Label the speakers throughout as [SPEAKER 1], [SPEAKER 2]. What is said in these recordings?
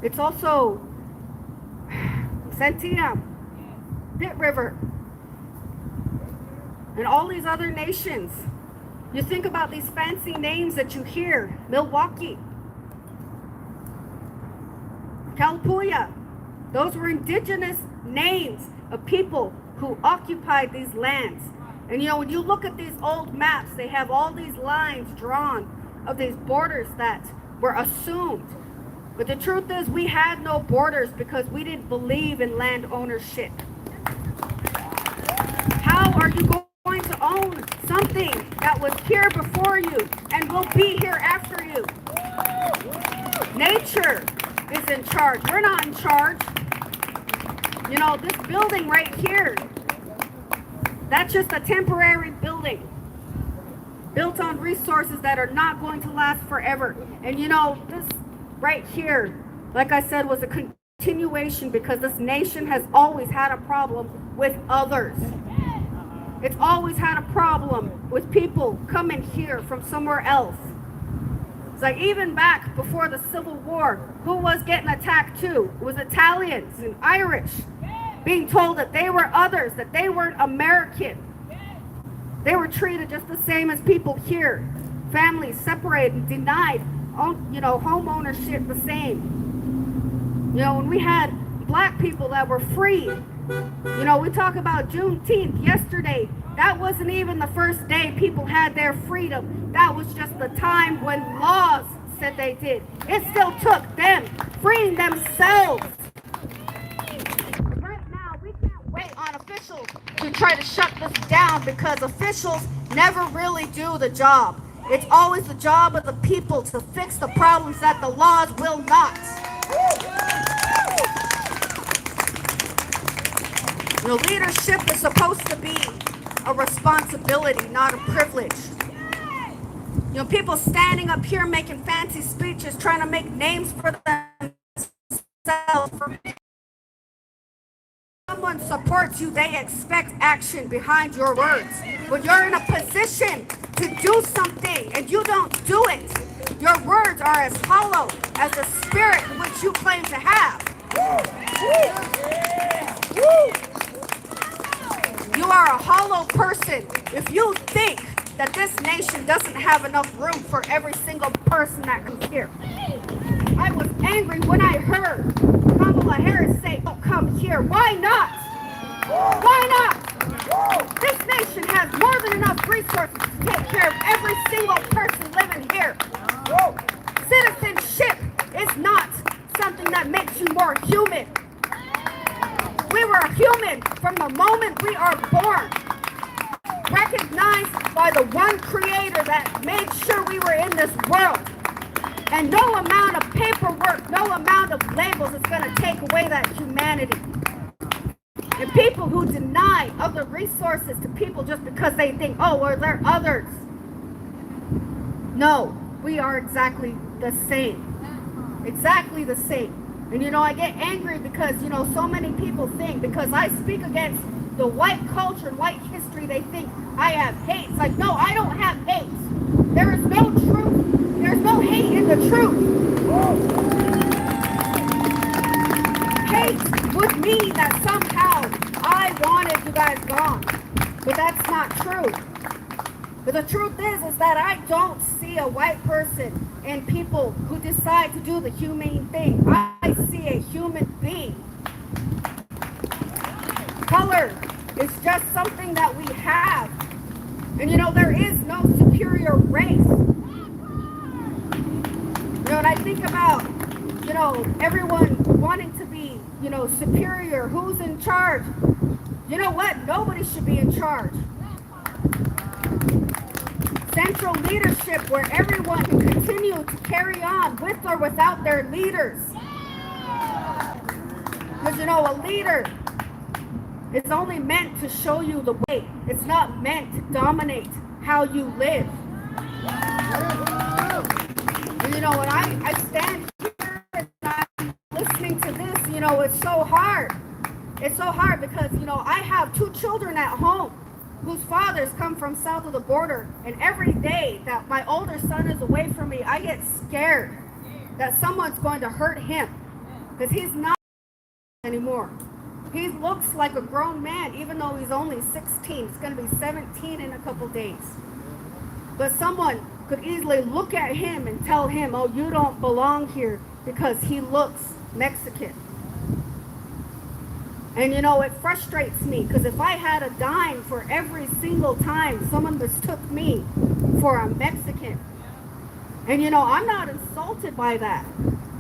[SPEAKER 1] It's also Santiam, Pit River, and all these other nations. You think about these fancy names that you hear: Milwaukee, Calpuya. Those were indigenous names of people who occupied these lands. And when you look at these old maps, they have all these lines drawn of these borders that were assumed. But the truth is, we had no borders because we didn't believe in land ownership. How are you going to own something that was here before you and will be here after you? Nature is in charge. We're not in charge. This building right here, that's just a temporary building built on resources that are not going to last forever. And this right here, like I said, was a continuation because this nation has always had a problem with others. It's always had a problem with people coming here from somewhere else. It's like even back before the Civil War, who was getting attacked too? It was Italians and Irish, being told that they were others, that they weren't American. They were treated just the same as people here. Families separated and denied, home ownership the same. When we had black people that were free, we talk about Juneteenth yesterday. That wasn't even the first day people had their freedom. That was just the time when laws said they did. It still took them freeing themselves. Right now, we can't wait on officials to try to shut this down because officials never really do the job. It's always the job of the people to fix the problems that the laws will not. Leadership is supposed to be a responsibility, not a privilege. People standing up here making fancy speeches, trying to make names for themselves. Someone supports you, they expect action behind your words. When you're in a position to do something and you don't do it, your words are as hollow as the spirit which you claim to have. You are a hollow person if you think that this nation doesn't have enough room for every single person that comes here. I was angry when I heard Kamala Harris say, "Don't come here." Why not? Why not? This nation has more than enough resources to take care of every single person living here. Citizenship is not something that makes you more human. We were human from the moment we are born, recognized by the one creator that made sure we were in this world. And no amount of paperwork, no amount of labels is going to take away that humanity. And people who deny other resources to people just because they think, oh, well, they're others. No, we are exactly the same. Exactly the same. And I get angry because, so many people think because I speak against the white culture and white history, they think I have hate. It's like, no, I don't have hate. There is no truth. There's no hate in the truth. Hate would mean that somehow I wanted you guys gone. But that's not true. But the truth is that I don't see a white person in people who decide to do the humane thing. I see a human being. Color is just something that we have. And there is no superior race. When I think about, everyone wanting to be, superior, who's in charge? You know what? Nobody should be in charge. Central leadership where everyone can continue to carry on with or without their leaders. Because a leader is only meant to show you the way. It's not meant to dominate how you live. And when I stand here and I'm listening to this, it's so hard. It's so hard because, I have 2 children at home. whose fathers come from south of the border. And every day that my older son is away from me, I get scared that someone's going to hurt him because he's not anymore. He looks like a grown man, even though he's only 16. He's going to be 17 in a couple days. But someone could easily look at him and tell him, oh, you don't belong here because he looks Mexican. And you know, it frustrates me because if I had a dime for every single time someone mistook me for a Mexican, and you know, I'm not insulted by that.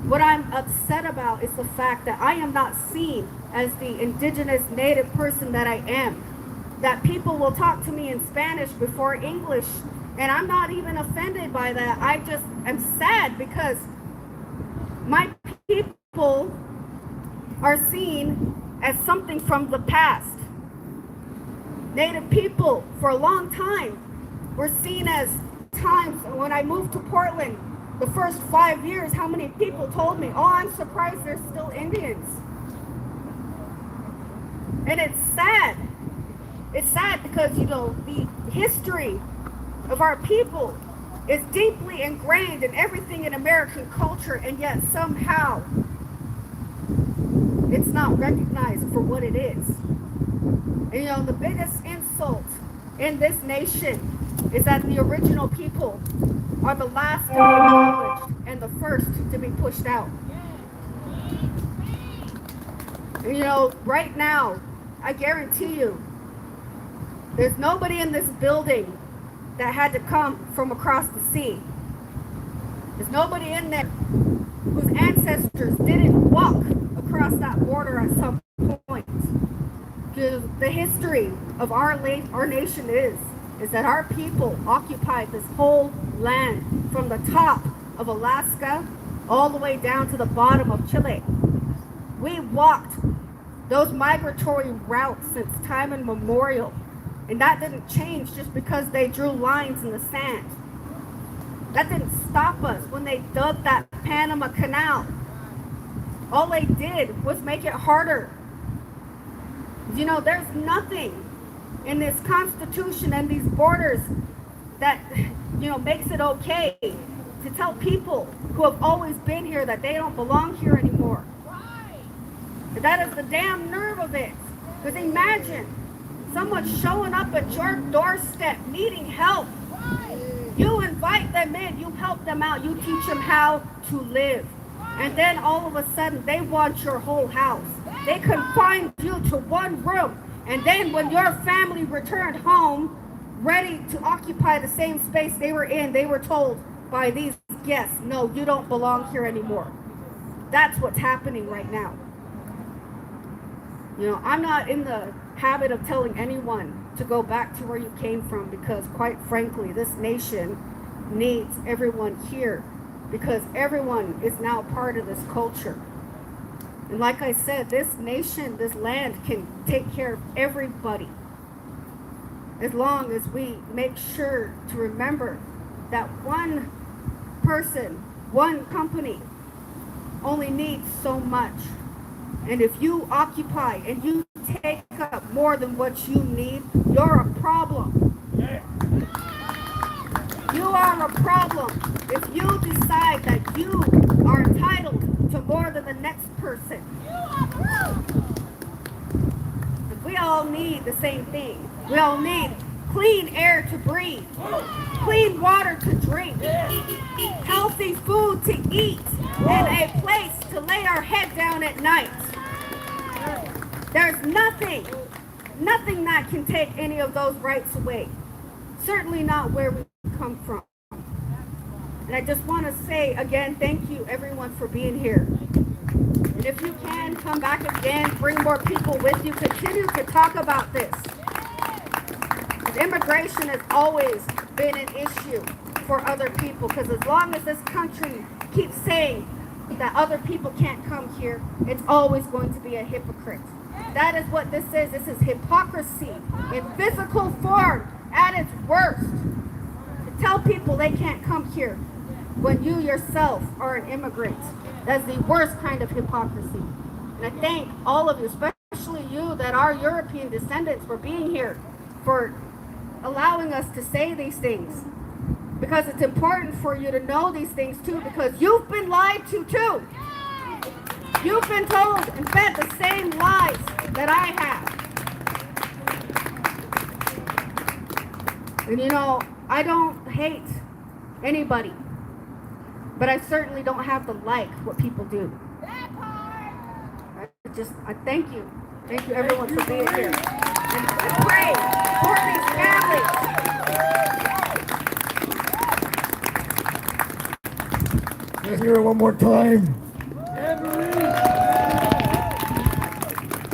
[SPEAKER 1] What I'm upset about is the fact that I am not seen as the indigenous native person that I am. That people will talk to me in Spanish before English, and I'm not even offended by that. I just am sad because my people are seen as something from the past. Native people for a long time were seen as times. When I moved to Portland, the first 5 years, how many people told me, oh, I'm surprised there's still Indians. And it's sad. It's sad because, you know, the history of our people is deeply ingrained in everything in American culture, and yet somehow it's not recognized for what it is. And, you know, the biggest insult in this nation is that the original people are the last to be acknowledged and the first to be pushed out. And, you know, right now, I guarantee you, there's nobody in this building that had to come from across the sea. There's nobody in there whose ancestors didn't walk across that border at some point. The history of our nation is that our people occupied this whole land from the top of Alaska all the way down to the bottom of Chile. We walked those migratory routes since time immemorial, and that didn't change just because they drew lines in the sand. That didn't stop us when they dug that Panama Canal. All they did was make it harder. You know, there's nothing in this Constitution and these borders that, you know, makes it okay to tell people who have always been here that they don't belong here anymore. That is the damn nerve of it. Because imagine someone showing up at your doorstep needing help. You invite them in, you help them out, you teach them how to live. And then all of a sudden they want your whole house. They confine you to one room. And then when your family returned home, ready to occupy the same space they were in, they were told by these guests, no, you don't belong here anymore. That's what's happening right now. You know, I'm not in the habit of telling anyone to go back to where you came from because, quite frankly, this nation needs everyone here because everyone is now part of this culture. And like I said, this nation, this land can take care of everybody as long as we make sure to remember that one person, one company only needs so much. And if you occupy and you take up more than what you need, you're a problem. You are a problem if you decide that you are entitled to more than the next person. We all need the same thing. We all need clean air to breathe, clean water to drink, healthy food to eat, and a place to lay our head down at night. There's nothing that can take any of those rights away. Certainly not where we come from. And I just want to say again, thank you everyone for being here. And if you can, come back again, bring more people with you, continue to talk about this. Immigration has always been an issue for other people because as long as this country keeps saying that other people can't come here, it's always going to be a hypocrite. That is what this is. This is hypocrisy in physical form at its worst. To tell people they can't come here when you yourself are an immigrant. That's the worst kind of hypocrisy. And I thank all of you, especially you that are European descendants, for being here, for allowing us to say these things. Because it's important for you to know these things too, because you've been lied to too. You've been told and fed the same lies that I have. And I don't hate anybody, but I certainly don't have to like what people do. I thank you. Thank you everyone for being here. And pray for these families.
[SPEAKER 2] Let's hear it one more time.